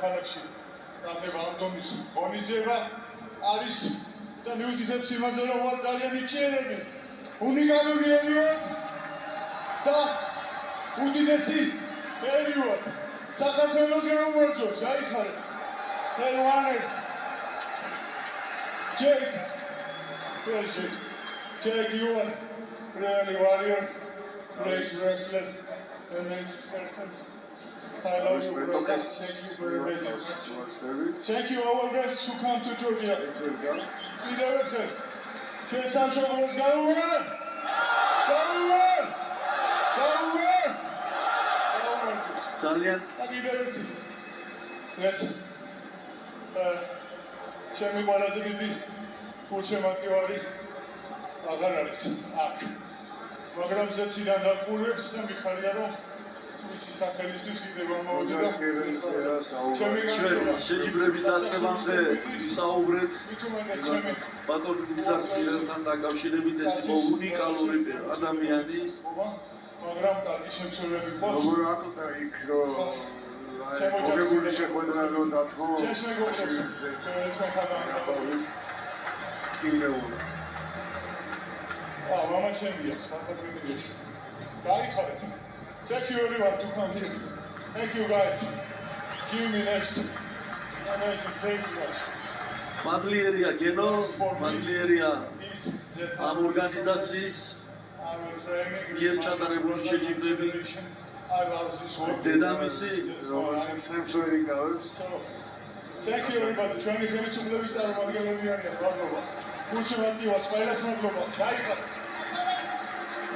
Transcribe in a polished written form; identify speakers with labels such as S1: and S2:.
S1: ქალაქში ხდება ამ დონის ღონისძიება არის და მიუთითებს იმაზე, რომ ვარ ძალიან ნიჭიერები, უნიკალური ერიოთ და უდიდესი ერიოთ. საქართველოს გაუმარჯოს, გაიხარეთ. Everyone, Jake, you are really warrior, great wrestler, amazing person. I love you, brother. Thank you for amazing person. Thank you, our guests who come to Georgia. We never said. Cheers, Shogros, go on! Go on! Go on!
S2: Salian.
S1: Yes. ჩემი ყველაზე დიდი გულშემატკივარი აღარ არის აქ. მაგრამ ზეციდან დაყურებს და მიხარია რომ მისი სახელისთვის კიდევ გამოვიდა.
S2: შეჯიბრების დაწყებამდე საუბრეთ ბატონ გზარცილერთან დაკავშირებით ეს იყო უნიკალური ადამიანი.
S1: მაგრამ კარგი შემსრულებელი ყავს.
S3: როგორ აკვდა იქ რომ მოგებული შეხვედრა რომ დათქო
S1: მამა ჩემია სპარტაკმედიაში გაიხარეთ Thank you everyone to come here. Thank you guys. Give me next amazing crazy much.
S2: მადლიერია გენო, მადლიერია ამ ორგანიზაციის მიერ ჩატარებული შეჯიბრები დედამისი
S3: რომელსაც შემსვერი გავებს.
S1: Thank you everybody. ჩვენი ხელისუფლების წარმომადგენლები არიან. მადლობა. გულშემატკივარს ყველას მადლობა. გაიხარეთ.